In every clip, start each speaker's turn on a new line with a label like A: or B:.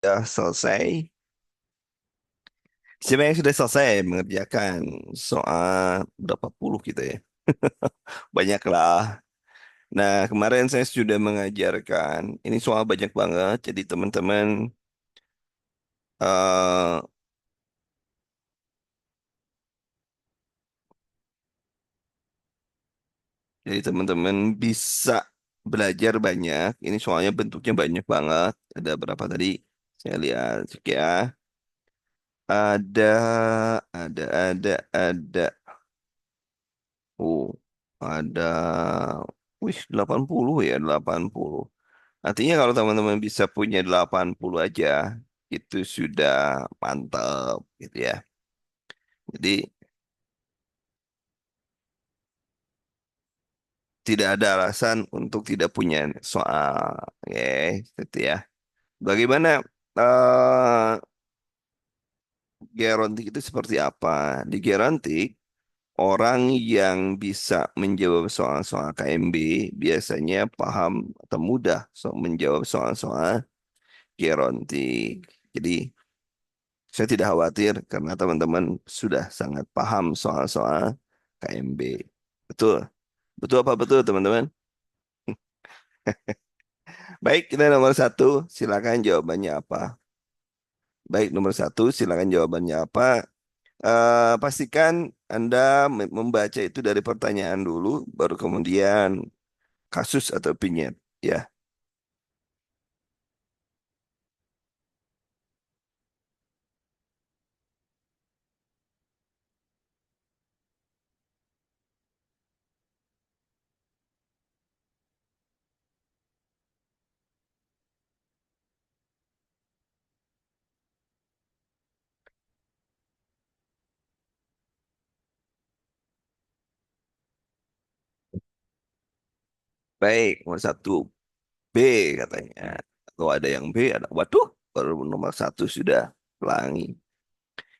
A: sudah selesai. Siapa yang sudah selesai mengerjakan soal berapa puluh kita ya? Banyaklah. Nah, kemarin saya sudah mengajarkan. Ini soal banyak banget. Eh, jadi teman-teman bisa belajar banyak. Ini soalnya bentuknya banyak banget. Ada berapa tadi? Saya lihat cek ya. Ada, ada. Oh, ada. Wih, 80 ya, 80. Artinya kalau teman-teman bisa punya 80 aja, itu sudah mantap gitu ya. Jadi tidak ada alasan untuk tidak punya soal. Oke, gitu ya. Bagaimana gerontik itu seperti apa? Di gerontik, orang yang bisa menjawab soal-soal KMB biasanya paham atau mudah menjawab soal-soal gerontik. Jadi saya tidak khawatir karena teman-teman sudah sangat paham soal-soal KMB. Betul? Betul apa betul teman-teman? Baik, kita nomor satu. Silakan jawabannya apa? Baik, nomor satu. Silakan jawabannya apa? Pastikan Anda membaca itu dari pertanyaan dulu, baru kemudian kasus atau opinion. Ya, baik. Nomor satu B katanya. Kalau ada yang B, ada waduh, baru nomor satu sudah pelangi.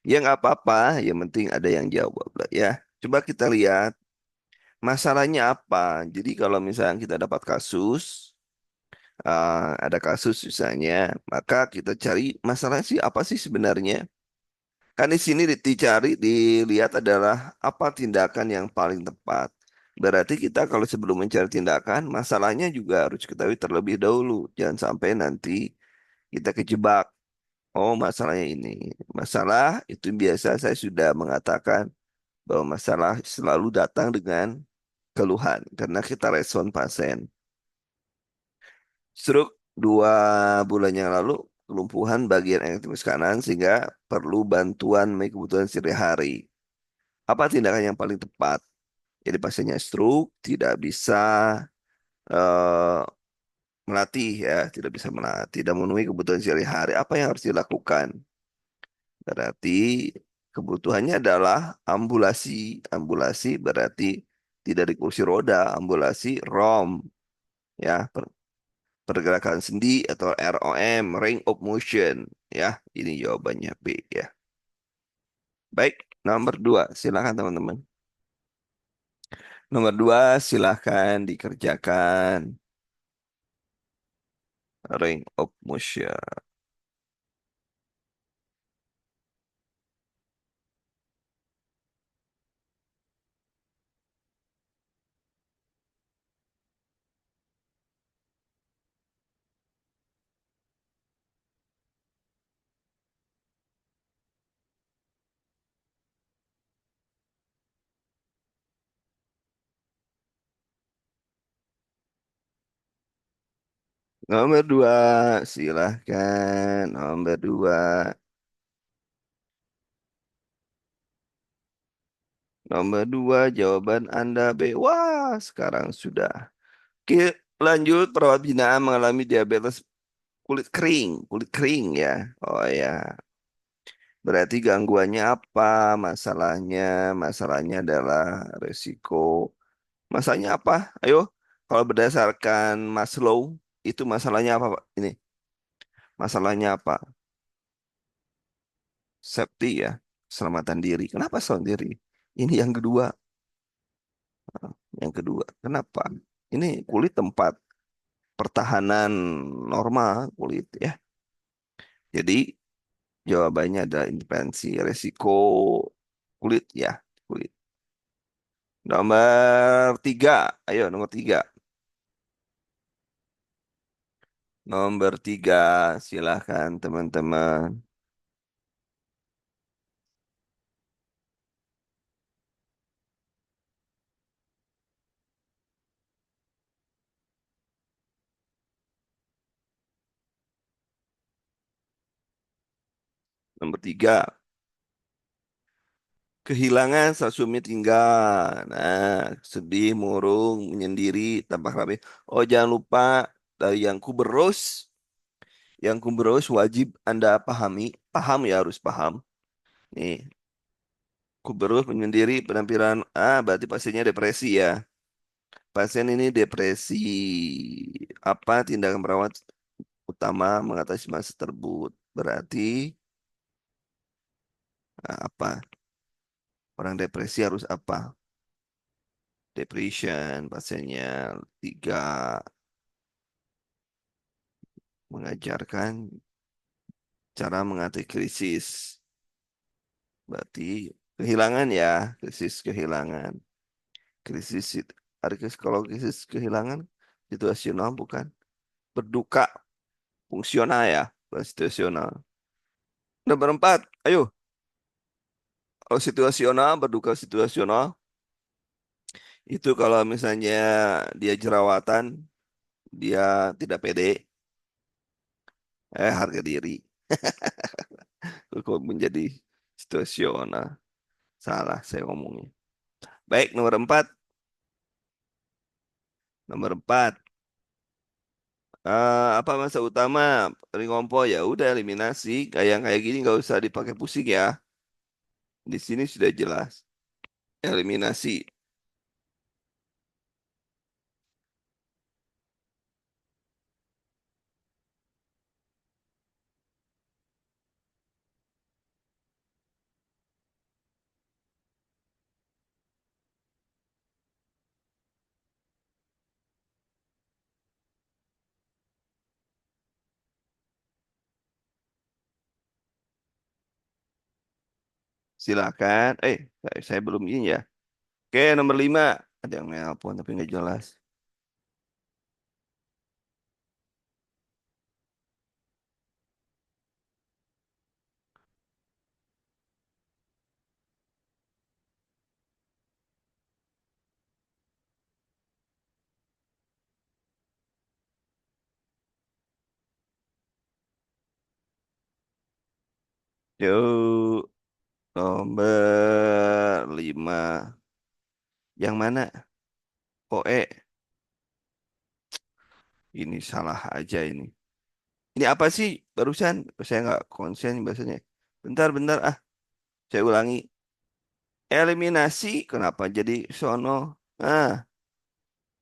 A: Ya nggak apa-apa, yang penting ada yang jawab lah ya. Coba kita lihat masalahnya apa. Jadi kalau misalnya kita dapat kasus, ada kasus misalnya, maka kita cari masalahnya sih apa sih sebenarnya. Kan di sini dicari, dilihat adalah apa tindakan yang paling tepat. Berarti kita kalau sebelum mencari tindakan, masalahnya juga harus ketahui terlebih dahulu. Jangan sampai nanti kita kejebak. Oh, masalahnya ini. Masalah itu biasa saya sudah mengatakan bahwa masalah selalu datang dengan keluhan karena kita respon pasien. Stroke 2 bulan yang lalu, kelumpuhan bagian elektrikus kanan sehingga perlu bantuan memenuhi kebutuhan sehari-hari. Apa tindakan yang paling tepat? Jadi pasiennya stroke tidak bisa eh, melatih ya, tidak bisa melatih dan memenuhi kebutuhan sehari-hari. Apa yang harus dilakukan? Berarti kebutuhannya adalah ambulasi. Ambulasi berarti tidak di kursi roda, ambulasi ROM ya, pergerakan sendi atau ROM, range of motion ya. Ini jawabannya B ya. Baik, nomor 2, silakan teman-teman. Nomor 2, silakan dikerjakan range of motion. Nomor 2, silahkan. Nomor 2, nomor 2 jawaban Anda B. Wah, sekarang sudah. Oke, lanjut perawat binaan mengalami diabetes kulit kering ya. Oh ya, berarti gangguannya apa? Masalahnya, masalahnya adalah resiko. Masalahnya apa? Ayo, kalau berdasarkan Maslow, itu masalahnya apa, Pak? Ini, masalahnya apa? Safety ya, keselamatan diri. Kenapa selamatan diri? Ini yang kedua. Yang kedua, kenapa? Ini kulit tempat pertahanan normal kulit ya. Jadi jawabannya adalah intervensi resiko kulit ya, kulit. Nomor tiga, ayo nomor tiga. Nomor tiga, silahkan teman-teman. Nomor tiga, kehilangan sasumi tinggal. Nah, sedih, murung, menyendiri, tampak rapi. Oh, jangan lupa dari yang kuberus. Yang kuberus wajib Anda pahami. Paham ya, harus paham. Nih, kuberus menyendiri penampilan. Berarti pasiennya depresi ya. Pasien ini depresi. Apa tindakan perawat utama mengatasi masa tersebut? Berarti apa? Orang depresi harus apa? Depression, pasiennya tiga, mengajarkan cara mengatasi krisis. Berarti kehilangan ya, krisis kehilangan. Krisis ada krisis kalau krisis kehilangan situasional bukan berduka fungsional ya, bukan situasional. Nomor empat, ayo. Kalau situasional, berduka situasional itu kalau misalnya dia jerawatan, dia tidak pede, harga diri. Kok menjadi situasional. Salah saya ngomongnya. Baik, nomor empat. Nomor empat. Apa masa utama Ringompo ya udah eliminasi. Kayak gini nggak usah dipakai pusing ya. Di sini sudah jelas. Eliminasi. Silakan. Saya belum ini ya. Oke, nomor lima. Ada yang nelpon tapi nggak jelas. Yuk, nomor lima. Yang mana? Poe. Ini salah aja ini. Ini apa sih barusan? Saya nggak konsen bahasanya. Bentar, bentar. Saya ulangi. Eliminasi. Kenapa jadi sono? Ah,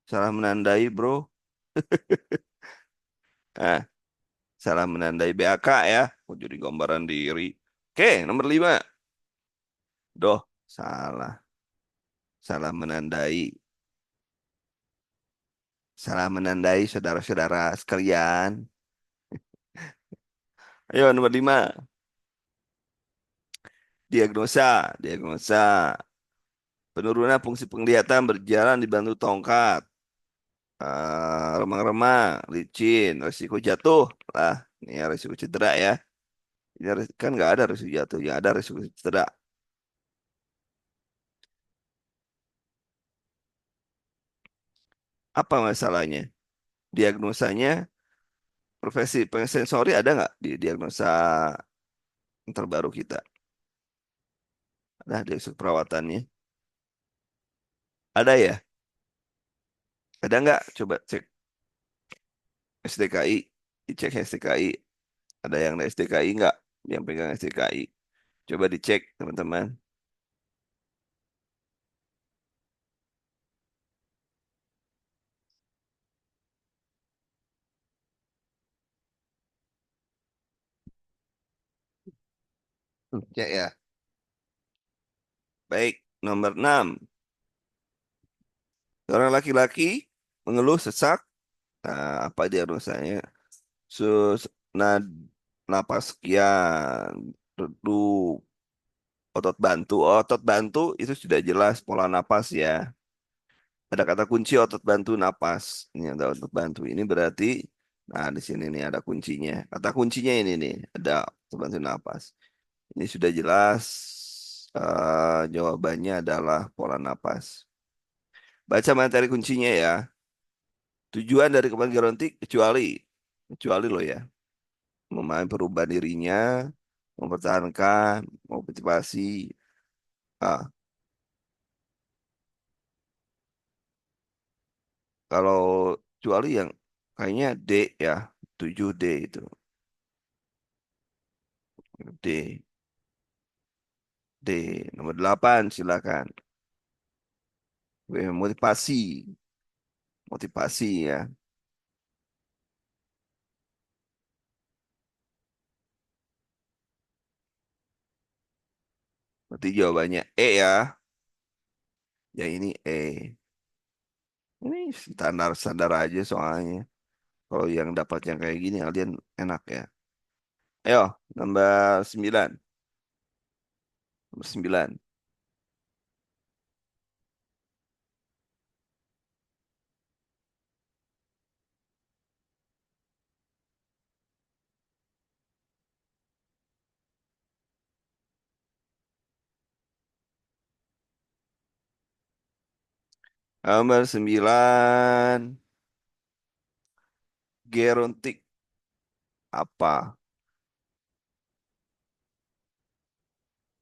A: salah menandai, bro. Ah, salah menandai BAK ya. Mau jadi gambaran diri. Oke, nomor lima. Doh, salah. Salah menandai. Salah menandai saudara-saudara sekalian. Ayo, nomor lima. Diagnosa. Diagnosa. Penurunan fungsi penglihatan berjalan dibantu tongkat. Remang-remang, licin, risiko jatuh lah. Ini ya risiko cedera ya. Ini kan nggak ada risiko jatuh, yang ada risiko cedera. Apa masalahnya? Diagnosanya, profesi sensori ada nggak di diagnosa yang terbaru kita? Ada diagnosa perawatannya? Ada ya? Ada nggak? Coba cek SDKI, dicek SDKI. Ada yang dari SDKI nggak? Yang pegang SDKI. Coba dicek teman-teman. Cek ya. Baik, nomor 6. Seorang laki-laki mengeluh sesak. Apa diagnosanya? Sus napas sekian, redup, otot bantu. Otot bantu itu sudah jelas pola napas ya. Ada kata kunci otot bantu napas. Ini ada otot bantu. Ini berarti, nah di sini nih ada kuncinya. Kata kuncinya ini nih, ada otot bantu napas. Ini sudah jelas jawabannya adalah pola napas. Baca materi kuncinya ya. Tujuan dari kembali gerontik kecuali lo ya, memahami perubahan dirinya, mempertahankan, motivasi. Ah, kalau kecuali yang kayaknya D ya, 7D itu. D, D, nomor 8 silakan. Motivasi, motivasi ya. Berarti jawabannya E ya. Ya ini E. Ini standar-standar aja soalnya. Kalau yang dapat yang kayak gini kalian enak ya. Ayo, nomor 9. Nomor 9. Nomor 9. Gerontik apa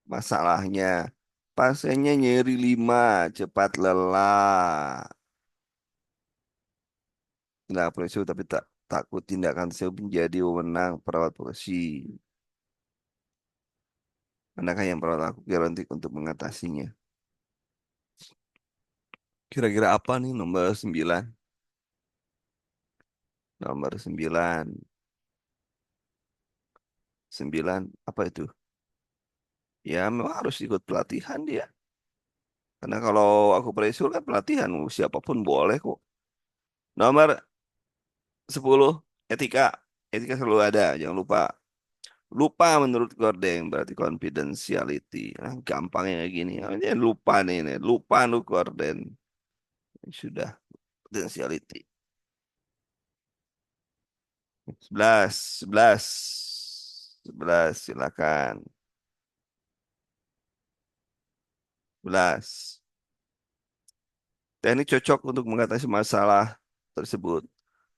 A: masalahnya? Pasiennya nyeri 5, cepat lelah. Tidak profesi tapi tak takut tindakan tersebut menjadi wewenang perawat profesi. Manakah yang perawat aku gerontik untuk mengatasinya? Kira-kira apa nih nomor 9? Nomor 9. 9 apa itu? Ya memang harus ikut pelatihan dia. Karena kalau aku presul kan pelatihan siapapun boleh kok. Nomor 10 etika. Etika selalu ada, jangan lupa. Lupa menurut Gordon berarti confidentiality. Nah, gampangnya kayak gini. Ini lupa nih. Lupa lu Gordon. Sudah confidentiality. 11, 11, 11 silakan. 11. Teknik cocok untuk mengatasi masalah tersebut.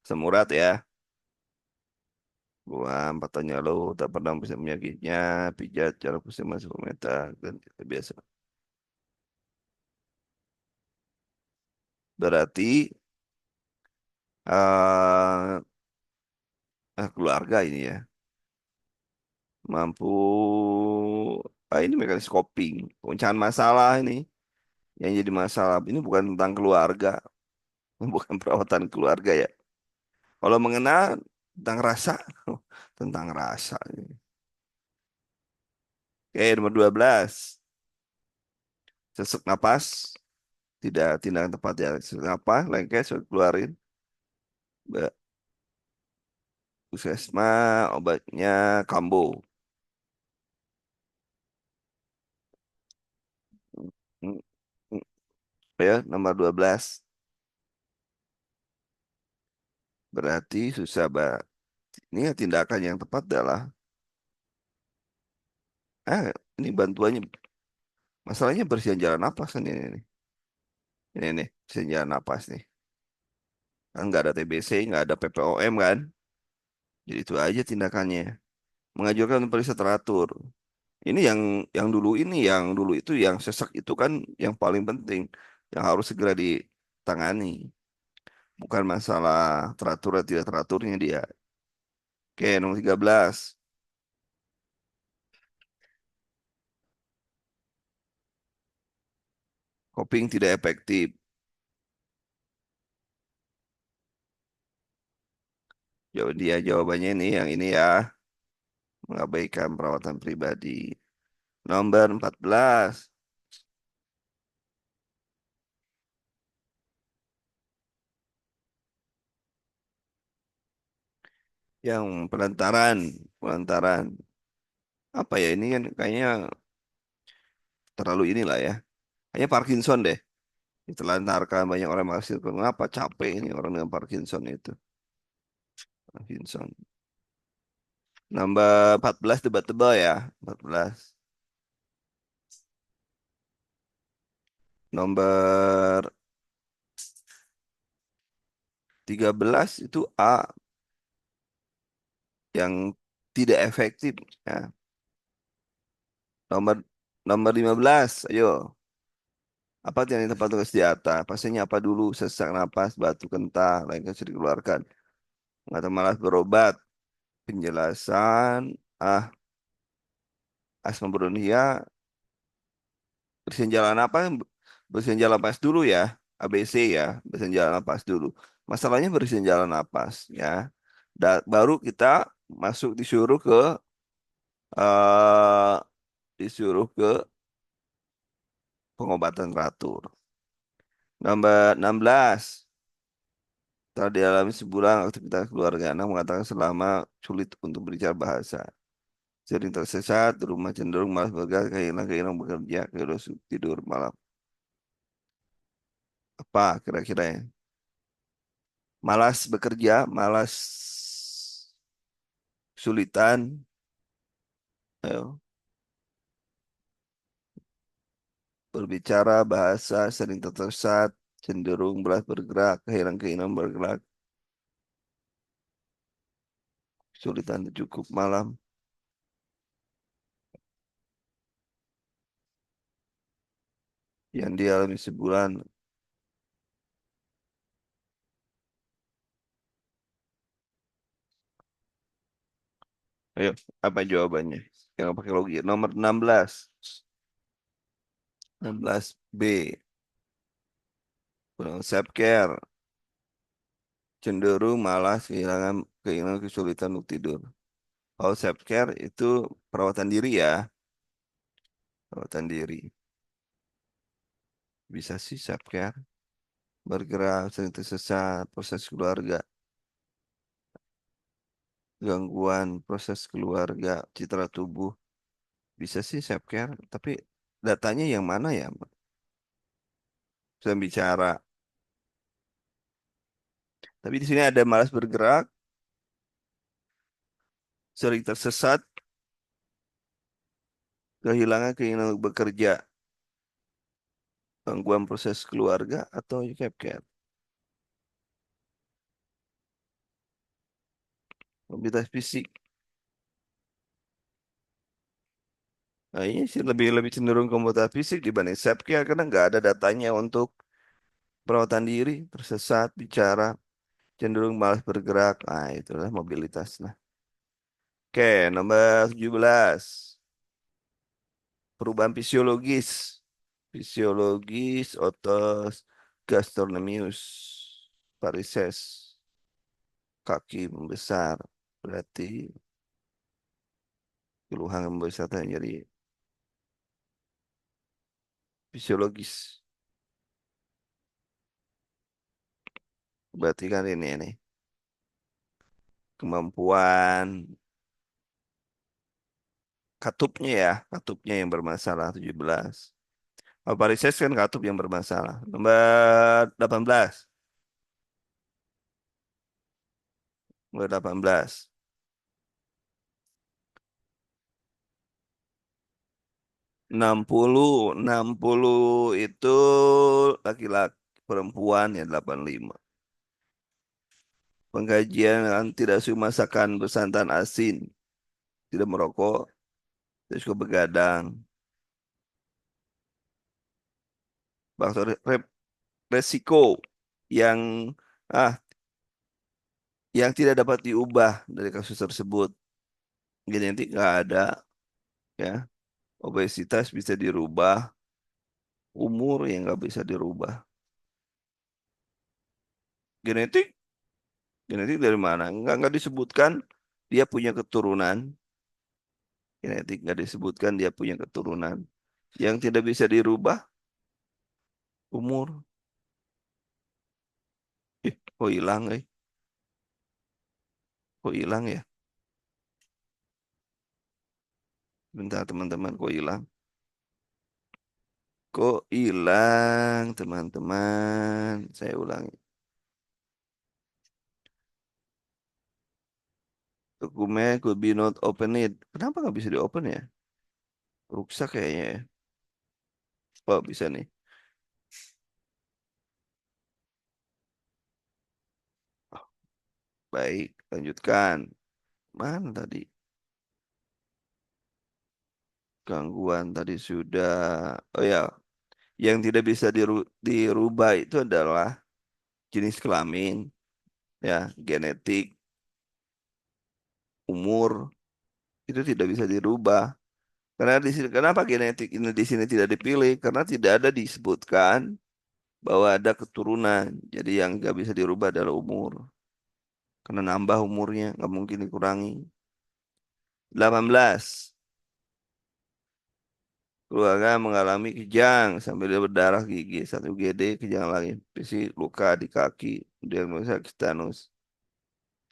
A: Semurat ya. Buang patahnya lo tak pernah bisa menyakitnya. Pijat cara pusing masuk komentar dan kita biasa. Berarti keluarga ini ya mampu ini mekanis coping, pemecahan masalah ini yang jadi masalah ini bukan tentang keluarga, bukan perawatan keluarga ya. Kalau mengenal tentang rasa, tentang rasa. Oke, nomor 12. Sesak napas, tidak tindakan tepat ya. Sesak napas, lengket, keluarin. Mbak Puskesma, obatnya kambo. Hmm, hmm. Ya, nomor 12. Berarti susah, Mbak. Ini ya tindakan yang tepat adalah, ini bantuannya, masalahnya bersihan jalan napas kan ini nih. Ini nih, bersihan jalan napas nih. Kan nggak ada TBC, nggak ada PPOM kan. Jadi itu aja tindakannya. Mengajukan periksa teratur. Ini yang dulu itu yang sesak itu kan yang paling penting, yang harus segera ditangani. Bukan masalah teratur atau tidak teraturnya dia. Oke, nomor 13. Coping tidak efektif. Jawabannya ini yang ini ya, mengabaikan perawatan pribadi. Nomor 14, yang pelantaran Lantaran apa ya ini kan kayaknya terlalu inilah ya. Kayaknya Parkinson deh. Ditelantarkan banyak orang masih kenapa capek ini orang dengan Parkinson itu. Parkinson. Nambah 14 tebak-tebak ya. 14. Nomor 13 itu A yang tidak efektif ya. Nomor nomor 15, ayo. Apa yang di tempat tulis di atas? Pasiennya apa dulu? Sesak napas, batu kentang, lain kan sudah dikeluarkan. Atau malas berobat. Penjelasan. Asma Brunia. Bersihin jalan apa? Bersihin jalan napas dulu ya. ABC ya. Bersihin jalan napas dulu. Masalahnya bersihin jalan napas ya. Baru kita masuk eh disuruh ke pengobatan teratur. Nomor 16. Telah dialami sebulan aktivitas keluarga. Anak mengatakan selama sulit untuk berbicara bahasa. Sering tersesat, rumah cenderung malas bergerak, kehilangan bekerja, kehilangan tidur malam. Apa kira-kira ya? Malas bekerja, malas kesulitan, ayo, berbicara bahasa, sering tersesat, cenderung malas bergerak, kehilangan keinginan bergerak, kesulitan cukup malam. Yang dialami sebulan. Ayo, apa jawabannya? Yang pakai logika. Nomor 16. 16B. Kurang self care, cenderung malas keinginan kesulitan untuk tidur. Kalau self care itu perawatan diri ya, perawatan diri. Bisa sih self care, bergerak, sering tersesat, proses keluarga, gangguan proses keluarga, citra tubuh. Bisa sih self care, tapi datanya yang mana ya? Saya bicara. Tapi di sini ada malas bergerak, sering tersesat, kehilangan keinginan untuk bekerja, gangguan proses keluarga atau self care. Mobilitas fisik. Nah, ini sih lebih lebih cenderung ke mobilitas fisik dibanding self care karena nggak ada datanya untuk perawatan diri, tersesat, bicara, cenderung malas bergerak. Nah, itulah mobilitas. Nah, oke, nomor 17. Perubahan fisiologis. Fisiologis otos gastrocnemius varises. Kaki membesar. Berarti keluhan membesar jadi fisiologis. Berarti kan ini kemampuan katupnya yang bermasalah 17. Varises kan katup yang bermasalah. Nomor 18. Nomor 18. 60 itu laki-laki, perempuan ya 85. Pengkajian tidak suka masakan bersantan asin, tidak merokok, tidak suka begadang. Faktor resiko yang ah yang tidak dapat diubah dari kasus tersebut. Genetik nggak ada ya. Obesitas bisa dirubah, umur yang nggak bisa dirubah. Genetik, genetik dari mana? Nggak disebutkan dia punya keturunan. Genetik nggak disebutkan dia punya keturunan. Yang tidak bisa dirubah, umur. Kok hilang, kok hilang ya? Bentar teman-teman, kok hilang? Kok hilang teman-teman? Saya ulangi. Dokumen could be not open it. Kenapa nggak bisa di open ya? Rusak kayaknya ya. Oh bisa nih. Oh, baik, lanjutkan. Mana tadi? Gangguan tadi sudah. Oh ya, yang tidak bisa dirubah itu adalah jenis kelamin, ya, genetik, umur, itu tidak bisa dirubah. Karena di sini, kenapa genetik ini di sini tidak dipilih? Karena tidak ada disebutkan bahwa ada keturunan. Jadi yang nggak bisa dirubah adalah umur. Karena nambah umurnya, nggak mungkin dikurangi. 18. Keluarga mengalami kejang sampai dia berdarah gigi. Satu UGD, kejang lagi. Fisik luka di kaki. Diagnosa tetanus.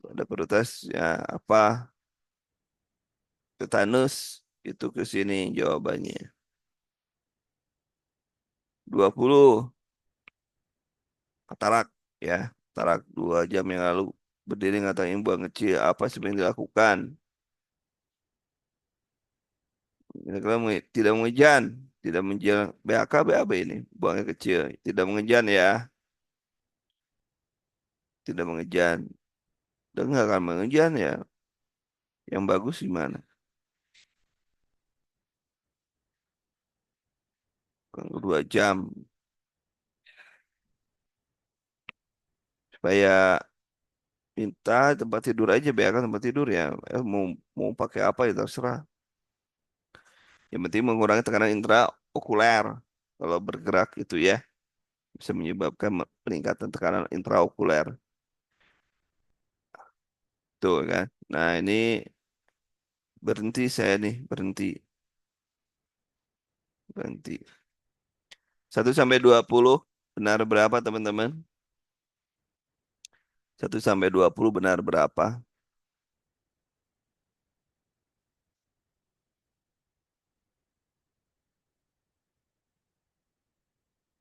A: Ada protes, ya apa? Tetanus. Itu ke sini jawabannya. 20. Katarak, ya. Katarak 2 jam yang lalu. Berdiri ngatain buang kecil. Apa sih yang dilakukan? Ini kalau tidak mengejan. Tidak mengejan. BAK, BAB ini. Buangnya kecil. Tidak mengejan ya. Tidak mengejan. Dan nggak akan mengejan ya. Yang bagus gimana? Kan 2 jam. Supaya minta tempat tidur aja. BAK tempat tidur ya. Mau pakai apa ya terserah. Yang penting mengurangi tekanan intraokuler. Kalau bergerak itu ya. Bisa menyebabkan peningkatan tekanan intraokuler. Tuh kan. Nah ini berhenti saya nih. Berhenti. Berhenti. 1 sampai 20 benar berapa teman-teman? 1 sampai 20 benar berapa?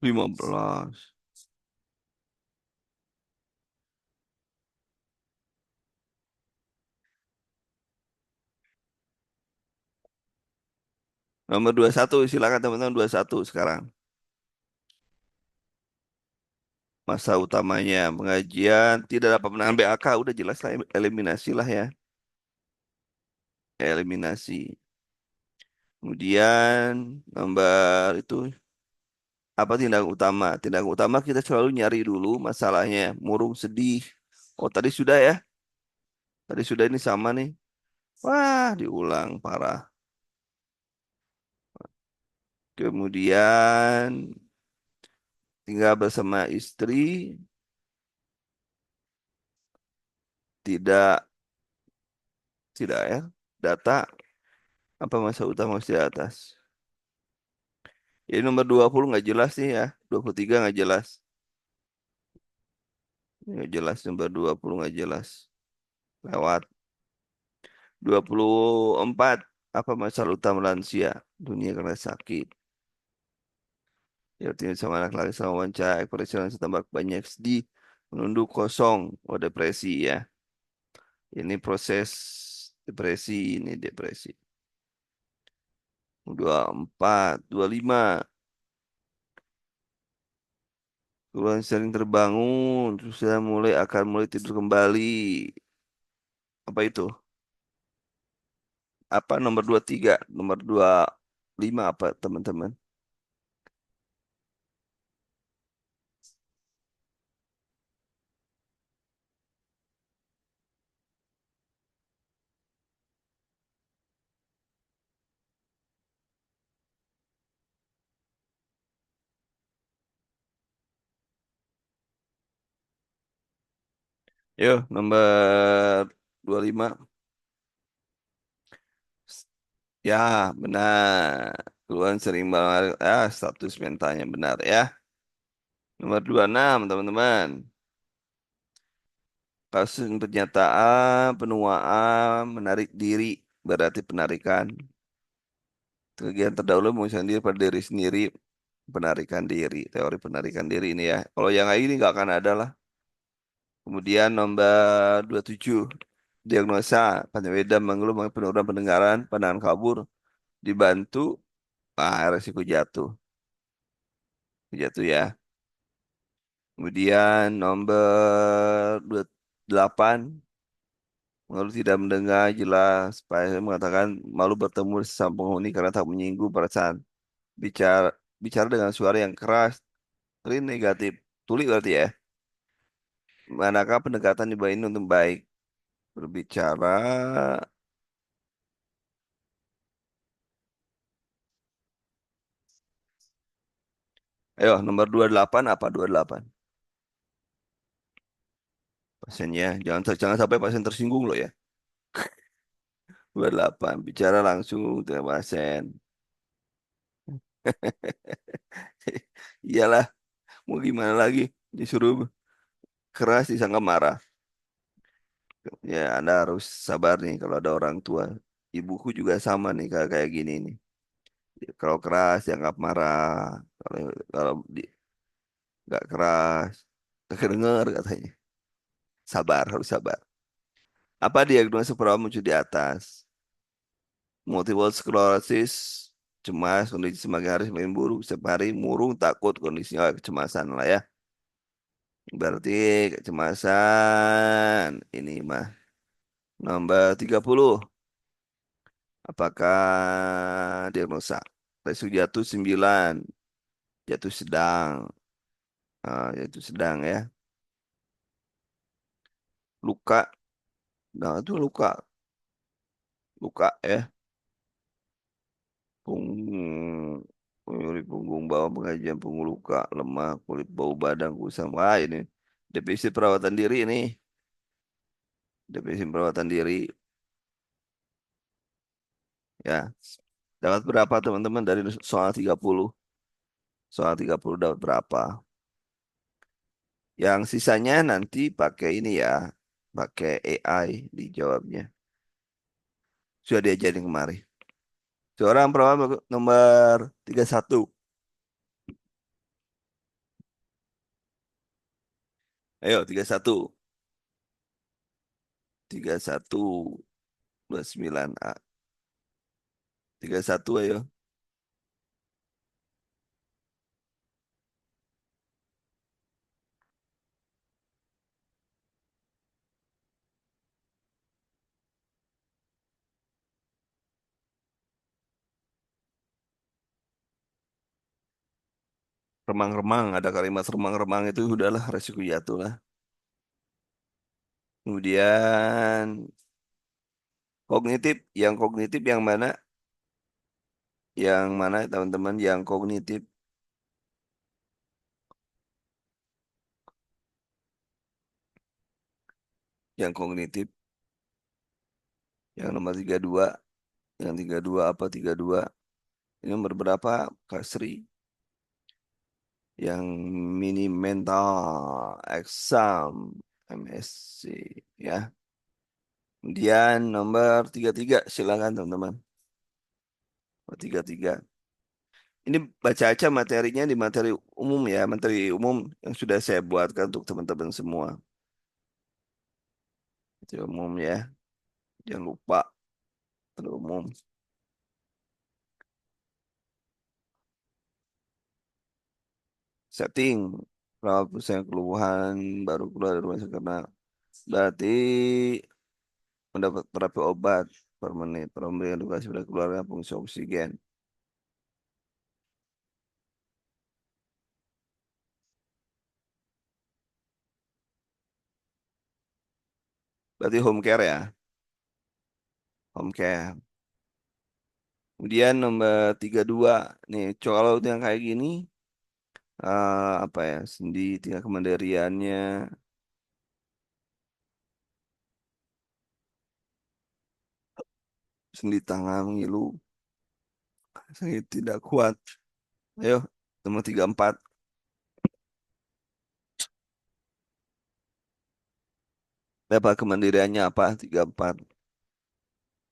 A: 15. Nomor 21, silakan teman-teman 21 sekarang. Masa utamanya pengajian tidak dapat menang BAK, udah jelas lah eliminasi lah ya. Eliminasi. Kemudian nomor itu apa tindakan utama? Tindakan utama kita selalu nyari dulu masalahnya. Murung sedih. Oh tadi sudah ya. Tadi sudah ini sama nih. Wah diulang parah. Kemudian tinggal bersama istri. Tidak, tidak ya. Data apa masa utama masih di atas. Jadi nomor 20 nggak jelas nih ya. 23 nggak jelas. Nggak jelas nomor 20 nggak jelas. Lewat. 24. Apa masalah utama lansia? Dunia karena sakit. Ya, artinya sama anak laki sama wawancara, ekspresi langsung tambah banyak sedih, menunduk kosong, oh depresi ya. Ini proses depresi, ini depresi. 24, 25. Tulang sering terbangun, sudah mulai tidur kembali. Apa itu? Apa nomor 23, nomor 25 apa teman-teman? Yo, nomor 25. Ya, benar. Keluhan sering banget. Status mentalnya benar ya. Nomor 26, teman-teman. Kasus pernyataan, penuaan, menarik diri. Berarti penarikan. Kegiatan terdahulu mengusahkan diri pada diri sendiri, penarikan diri, teori penarikan diri ini ya. Kalau yang kayak ini nggak akan ada lah. Kemudian nomor 27, diagnosa penyebab mengeluh penurunan pendengaran, pandangan kabur, dibantu, resiko jatuh, jatuh ya. Kemudian nomor 28, mengeluh tidak mendengar jelas, saya mengatakan malu bertemu sesama penghuni karena tak menyinggung perasaan, bicara bicara dengan suara yang keras, ini negatif, tulis berarti ya. Manakah pendekatan di bawah ini untuk baik? Berbicara, ayo nomor 28 apa 28? Pasiennya, jangan sampai pasien tersinggung loh ya. 28, bicara langsung dengan pasien. Iyalah, mau gimana lagi? Disuruh keras disangka marah. Ya, Anda harus sabar nih kalau ada orang tua. Ibuku juga sama nih kayak kayak gini nih. Kalau keras dianggap marah. Kalau kalau nggak keras, nggak kedenger katanya. Sabar, harus sabar. Apa diagnosa perawan muncul di atas? Multiple sclerosis, cemas, kondisi semakin hari semakin buruk, setiap hari murung, takut, kondisinya kecemasan lah ya. Berarti kecemasan ini mah. Nomor 30, apakah diagnosa? Resiko jatuh 9, jatuh sedang. Jatuh sedang ya. Luka, nah itu luka, luka ya. Punggung, nyeri punggung bawah, pengajian punggung luka, lemah, kulit bau badan kusam. Wah ini defisit perawatan diri ini, defisit perawatan diri ya. Dapat berapa teman-teman dari soal 30? Soal 30 dapat berapa? Yang sisanya nanti pakai ini ya, pakai AI dijawabnya. Sudah diajarin kemarin. Seorang perawan nomor 31. Ayo 31. 31 29A. 31 ayo. Remang-remang, ada kalimat remang-remang itu udahlah resiko jatuh lah. Kemudian kognitif, yang kognitif yang mana? Yang mana teman-teman yang kognitif? Yang kognitif, yang nomor 32, yang 32 apa 32? Ini nomor berapa? Kasri. Yang mini mental exam MSc ya. Kemudian nomor 33, silakan teman-teman. Nomor 33. Ini baca aja materinya di materi umum ya, materi umum yang sudah saya buatkan untuk teman-teman semua. Materi umum ya, jangan lupa materi umum. Setting, berapa persen keluhan baru keluar dari rumah sakit karena berarti mendapat terapi obat per menit, pemberian edukasi pada keluarga, fungsi oksigen. Berarti home care ya, home care. Kemudian nomor 32, nih kalau yang kayak gini, apa ya, sendi tingkat kemandiriannya, sendi tangan ngilu, sakit tidak kuat. Ayo, nomor 34. Apa kemandiriannya apa? 34,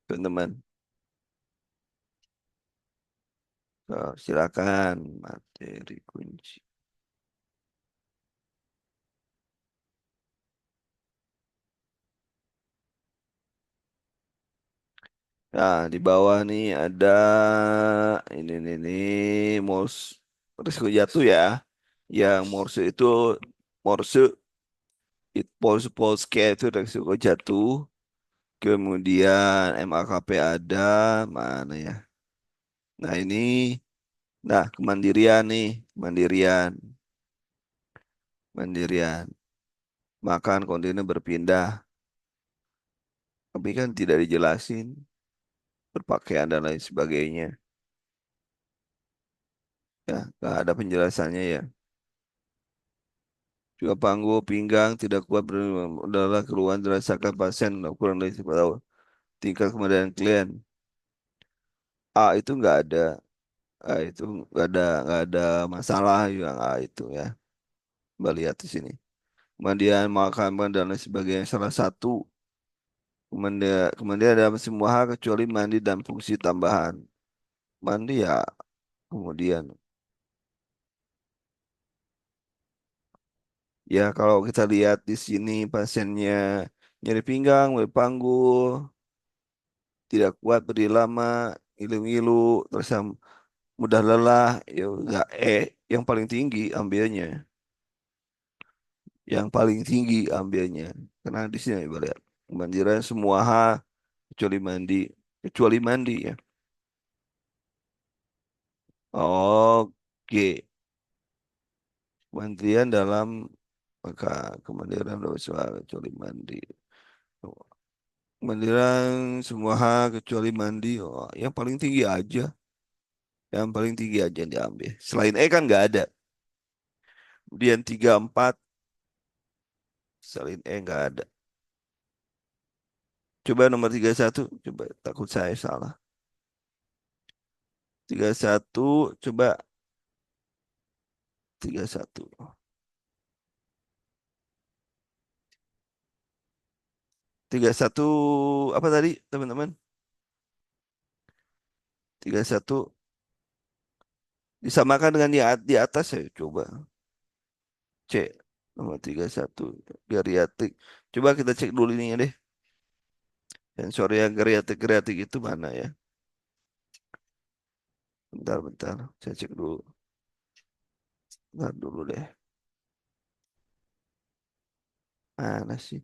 A: teman-teman. Silakan materi kunci. Nah, di bawah nih ada ini Morse risiko jatuh ya. Yang Morse itu Morse Polske itu risiko jatuh. Kemudian MAKP ada mana ya? Nah ini, nah kemandirian nih, kemandirian, mandirian. Makan kontiner berpindah, tapi kan tidak dijelasin berpakaian dan lain sebagainya. Ya, nggak ada penjelasannya ya. Juga panggul, pinggang, tidak kuat adalah keluhan dirasakan pasien kurang dari 10 tahun. Tingkat kemudian klien. A itu nggak ada, A itu nggak ada masalah yang A itu ya. Coba lihat di sini. Kemudian makanan dan lain sebagainya salah satu. Kemudian ada semua hal kecuali mandi dan fungsi tambahan. Mandi ya kemudian. Ya kalau kita lihat di sini pasiennya nyeri pinggang, nyeri panggul, tidak kuat berdiri lama, ngilu-ngilu, terus yang mudah lelah, ya udah yang paling tinggi ambilnya, yang paling tinggi ambilnya. Karena di sini coba lihat, kemandiran semua hal kecuali mandi, kecuali mandi ya. Oke, kementerian dalam maka kemandiran dalam soal kecuali mandi. Kemandiran semua hal kecuali mandi, oh, yang paling tinggi aja, yang paling tinggi aja yang diambil. Selain kan nggak ada. Kemudian 34 selain nggak ada. Coba nomor 31, coba takut saya salah. 31, coba 31. 31 apa tadi, teman-teman? 31 disamakan dengan di atas ya, coba cek nomor 31 geriatrik. Coba kita cek dulu ini deh. Sensor yang geriatrik itu mana ya? Bentar, saya cek dulu. Bentar dulu deh. Mana sih?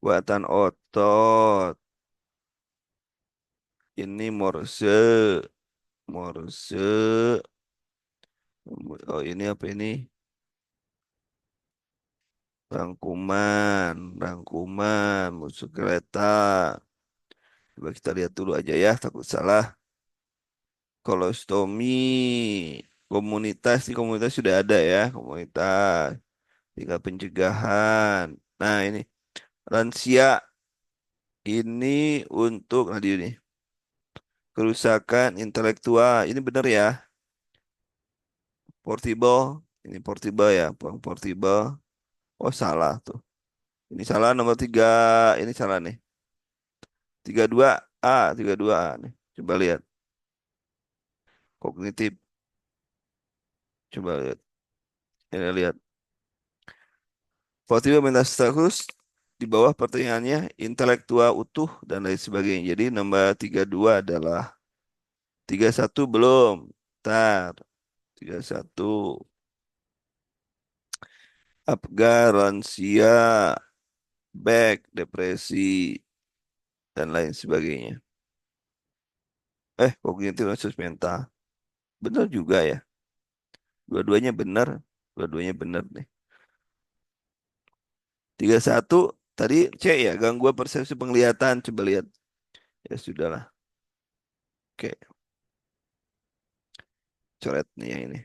A: Buatan otot. Ini Morse. Morse. Oh ini apa ini? Rangkuman, musuh kereta. Coba kita lihat dulu aja ya, takut salah. Kolostomi, komunitas, ini komunitas sudah ada ya, komunitas. Tinggal pencegahan. Nah ini, lansia ini untuk, nah ini, kerusakan intelektual. Ini benar ya, portable. Ini portable ya, portable. Oh salah tuh. Ini salah nomor 3, ini salah nih. 32A nih. Coba lihat. Kognitif. Coba lihat. Ini lihat. Fatima minta status di bawah pertanyaannya intelektual utuh dan lain sebagainya. Jadi nomor 32 adalah 31 belum. Tar. 31. Apgar, lansia, back, depresi, dan lain sebagainya. Kognitif versus mental. Benar juga ya. Dua-duanya benar. Dua-duanya benar nih. 31 tadi C ya, gangguan persepsi penglihatan. Coba lihat. Ya sudahlah. Oke, coret nih yang ini.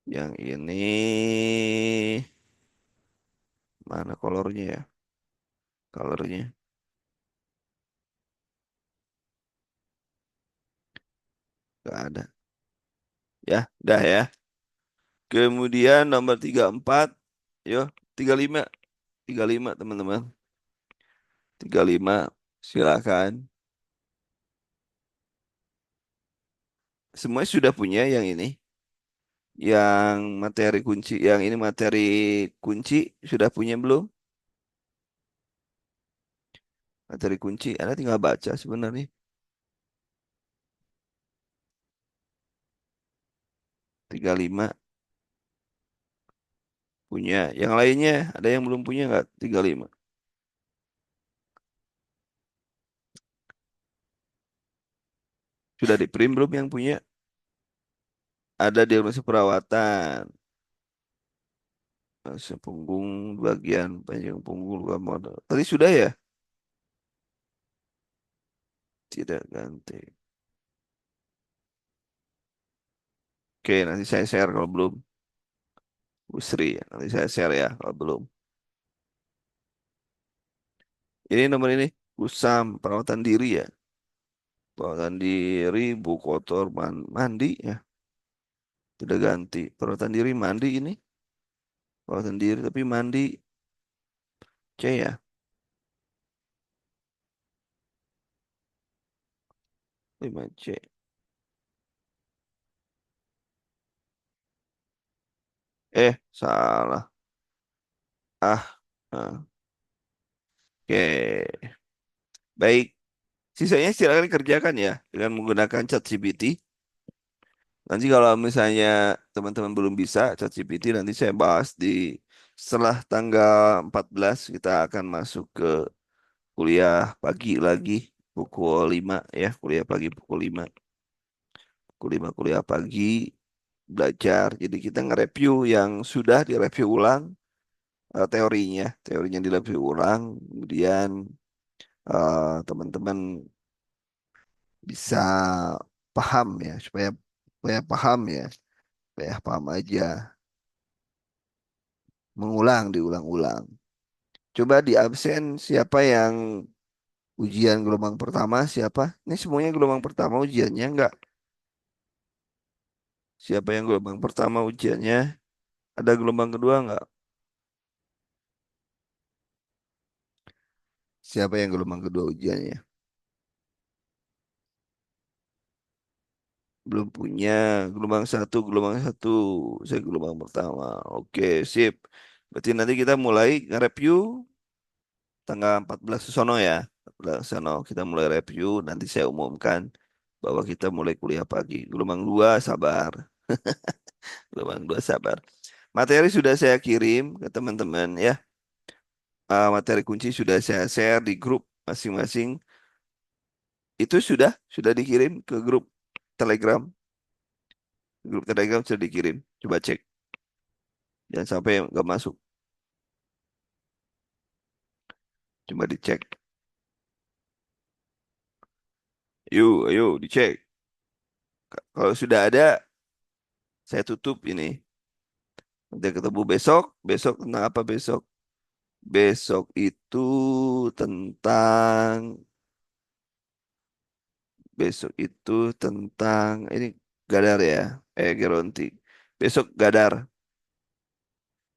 A: Yang ini mana kolornya ya? Colornya nggak ada. Ya, dah ya. Kemudian nomor 34, yo 35, 35 teman-teman. 35. Silakan. Semuanya sudah punya yang ini, yang materi kunci, yang ini materi kunci sudah punya belum? Materi kunci, Anda tinggal baca sebenarnya. 35 punya. Yang lainnya ada yang belum punya nggak? 35. Sudah di print belum yang punya? Ada diagnosis perawatan. Masa punggung bagian panjang punggung luka modal. Tadi sudah ya? Tidak ganti. Oke, nanti saya share kalau belum. Bu Sri, ya. Nanti saya share ya kalau belum. Ini nomor ini. Usam perawatan diri ya. Perawatan diri, bu kotor, mandi ya. Tidak ganti. Perawatan diri mandi ini. Perawatan diri tapi mandi C ya. 5C. Salah. Ah, ah. Oke. Baik. Sisanya silakan kerjakan ya dengan menggunakan ChatGPT. Nanti kalau misalnya teman-teman belum bisa ChatGPT nanti saya bahas di setelah tanggal 14 kita akan masuk ke kuliah pagi lagi pukul 5 ya, kuliah pagi pukul 5. Pukul 5 kuliah pagi belajar. Jadi kita nge-review yang sudah direview ulang teorinya direview ulang, kemudian teman-teman bisa paham ya, supaya paham ya, supaya paham aja, mengulang, diulang-ulang. Coba di absen siapa yang ujian gelombang pertama, siapa? Ini semuanya gelombang pertama ujiannya enggak? Siapa yang gelombang pertama ujiannya? Ada gelombang kedua enggak? Siapa yang gelombang kedua ujiannya? Belum punya gelombang satu, saya gelombang pertama. Oke, sip. Berarti nanti kita mulai nge-review tanggal 14 ke sono ya. 14 sono kita mulai review, nanti saya umumkan bahwa kita mulai kuliah pagi. Gelombang dua sabar, gelombang dua sabar. Materi sudah saya kirim ke teman-teman ya. Materi kunci sudah saya share di grup masing-masing. Itu sudah dikirim ke grup Telegram. Grup Telegram sudah dikirim. Coba cek. Jangan sampai nggak masuk. Coba dicek. Yuk, ayo dicek. Kalau sudah ada, saya tutup ini. Nanti ketemu besok. Besok tentang apa besok? Besok itu tentang besok itu tentang ini Gadar ya. Geronti. Besok Gadar.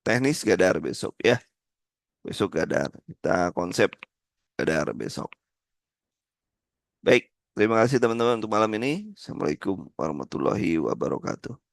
A: Teknis Gadar besok ya. Besok Gadar. Kita konsep Gadar besok. Baik. Terima kasih teman-teman untuk malam ini. Assalamualaikum warahmatullahi wabarakatuh.